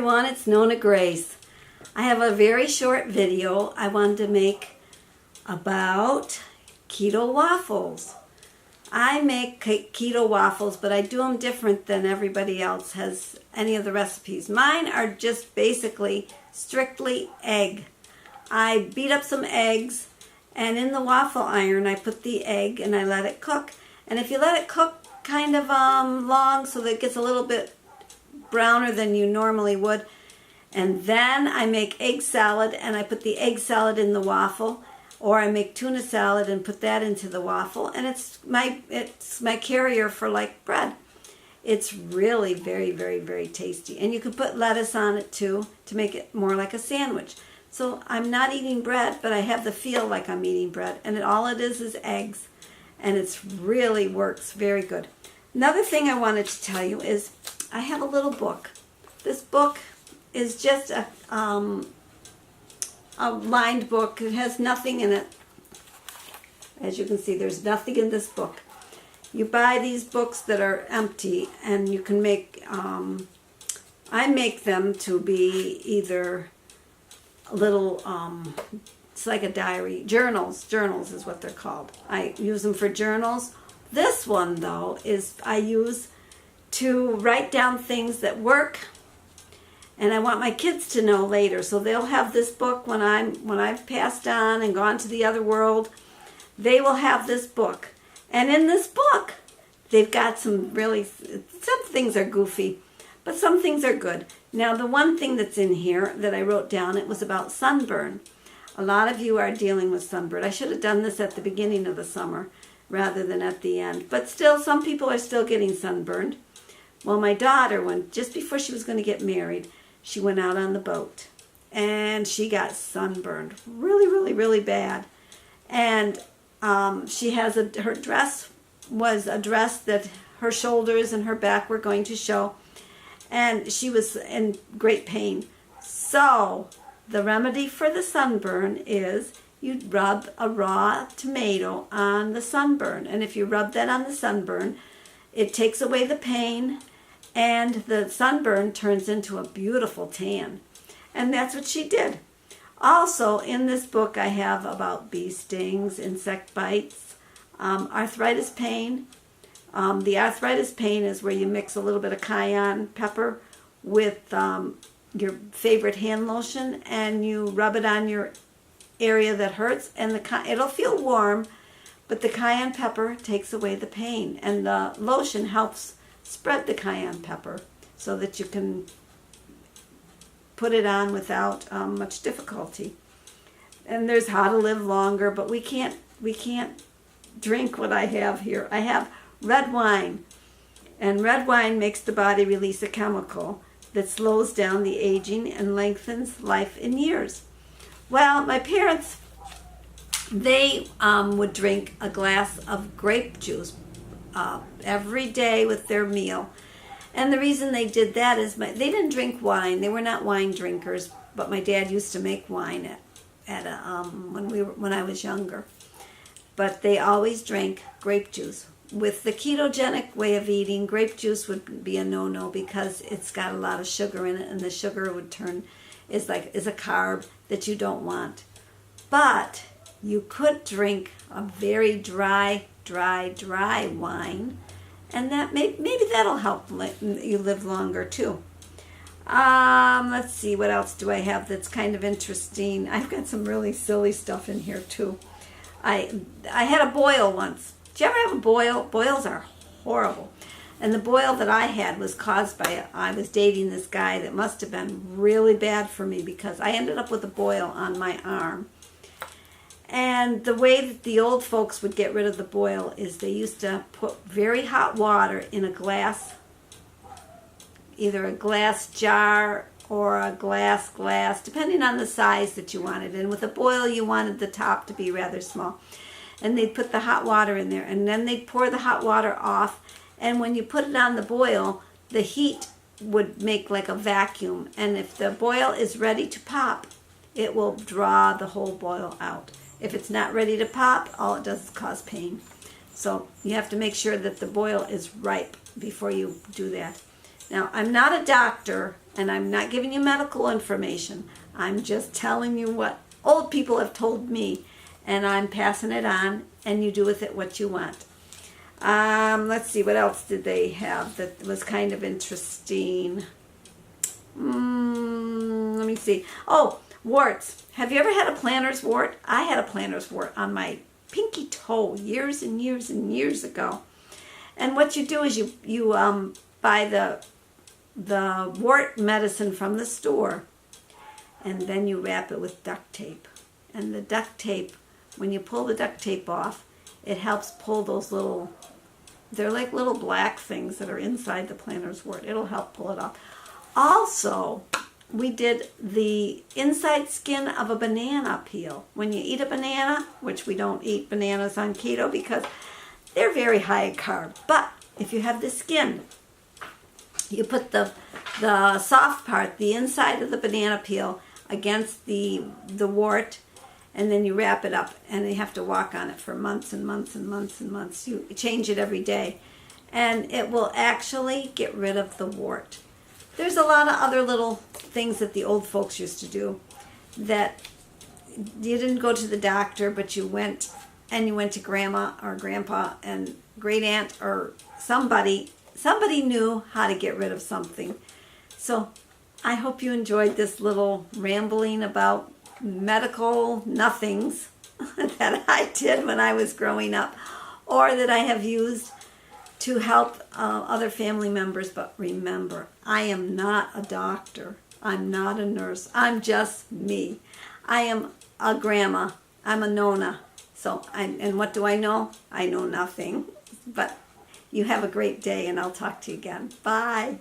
everyone, it's NonnaGrace. I have a very short video I wanted to make about keto waffles. I make keto waffles, but I do them different than everybody else has any of the recipes. Mine are just basically strictly egg. I beat up some eggs, and in the waffle iron I put the egg and I let it cook. And if you let it cook kind of long so that it gets a little bit browner than you normally would, and then I make egg salad and I put the egg salad in the waffle, or I make tuna salad and put that into the waffle, and it's my carrier for like bread. It's really very, very, very tasty, and you can put lettuce on it too to make it more like a sandwich. So I'm not eating bread, but I have the feel like I'm eating bread, and all it is eggs, and it's really works very good. Another thing I wanted to tell you is I have a little book. This book is just a lined book. It has nothing in it. As you can see, there's nothing in this book. You buy these books that are empty, and you can make, I make them to be either a little, it's like a diary, journals is what they're called. I use them for journals. This one, though, is I use to write down things that work, and I want my kids to know later, so they'll have this book when I've passed on and gone to the other world. They will have this book, and in this book they've got some things are goofy, but some things are good. Now, the one thing that's in here that I wrote down, it was about sunburn. A lot of you are dealing with sunburn. I should have done this at the beginning of the summer rather than at the end, but still, some people are still getting sunburned. Well, my daughter, just before she was going to get married, she went out on the boat, and she got sunburned really, really, really bad. And she has her dress was a dress that her shoulders and her back were going to show, and she was in great pain. So the remedy for the sunburn is you rub a raw tomato on the sunburn, and if you rub that on the sunburn, it takes away the pain, and the sunburn turns into a beautiful tan. And that's what she did. Also, in this book, I have about bee stings, insect bites, arthritis pain. The arthritis pain is where you mix a little bit of cayenne pepper with your favorite hand lotion, and you rub it on your area that hurts, and it'll feel warm, but the cayenne pepper takes away the pain, and the lotion helps spread the cayenne pepper so that you can put it on without much difficulty. And there's how to live longer, but we can't drink what I have here. I have red wine, and red wine makes the body release a chemical that slows down the aging and lengthens life in years. Well, my parents, they would drink a glass of grape juice every day with their meal. And the reason they did that is they didn't drink wine. They were not wine drinkers, but my dad used to make wine when I was younger. But they always drank grape juice. With the ketogenic way of eating, grape juice would be a no-no because it's got a lot of sugar in it, and the sugar would is a carb that you don't want. But you could drink a very dry wine, and that maybe that'll help you live longer too. Let's see, what else do I have that's kind of interesting? I've got some really silly stuff in here too. I had a boil once. Did you ever have a boil? Boils are horrible. And the boil that I had was caused by I was dating this guy that must have been really bad for me, because I ended up with a boil on my arm. And the way that the old folks would get rid of the boil is they used to put very hot water in a glass, either a glass jar or a glass, depending on the size that you wanted. And with a boil, you wanted the top to be rather small. And they'd put the hot water in there, and then they'd pour the hot water off. And when you put it on the boil, the heat would make like a vacuum. And if the boil is ready to pop, it will draw the whole boil out. If it's not ready to pop, all it does is cause pain. So you have to make sure that the boil is ripe before you do that. Now, I'm not a doctor, and I'm not giving you medical information. I'm just telling you what old people have told me, and I'm passing it on, and you do with it what you want. Let's see, what else did they have that was kind of interesting? Let me see. Oh, warts. Have you ever had a plantar's wart? I had a plantar's wart on my pinky toe years and years and years ago. And what you do is you buy the wart medicine from the store, and then you wrap it with duct tape. And the duct tape, when you pull the duct tape off, it helps pull those little, they're like little black things that are inside the plantar's wart. It'll help pull it off. Also, we did the inside skin of a banana peel. When you eat a banana, which we don't eat bananas on keto because they're very high in carb. But if you have the skin, you put the soft part, the inside of the banana peel, against the wart, and then you wrap it up, and you have to walk on it for months and months and months and months. You change it every day, and it will actually get rid of the wart. There's a lot of other little things that the old folks used to do that you didn't go to the doctor, but you went to grandma or grandpa and great aunt or somebody knew how to get rid of something. So I hope you enjoyed this little rambling about medical nothings that I did when I was growing up, or that I have used to help other family members. But remember, I am not a doctor. I'm not a nurse. I'm just me. I am a grandma. I'm a Nonna. So, and what do I know? I know nothing. But you have a great day, and I'll talk to you again. Bye.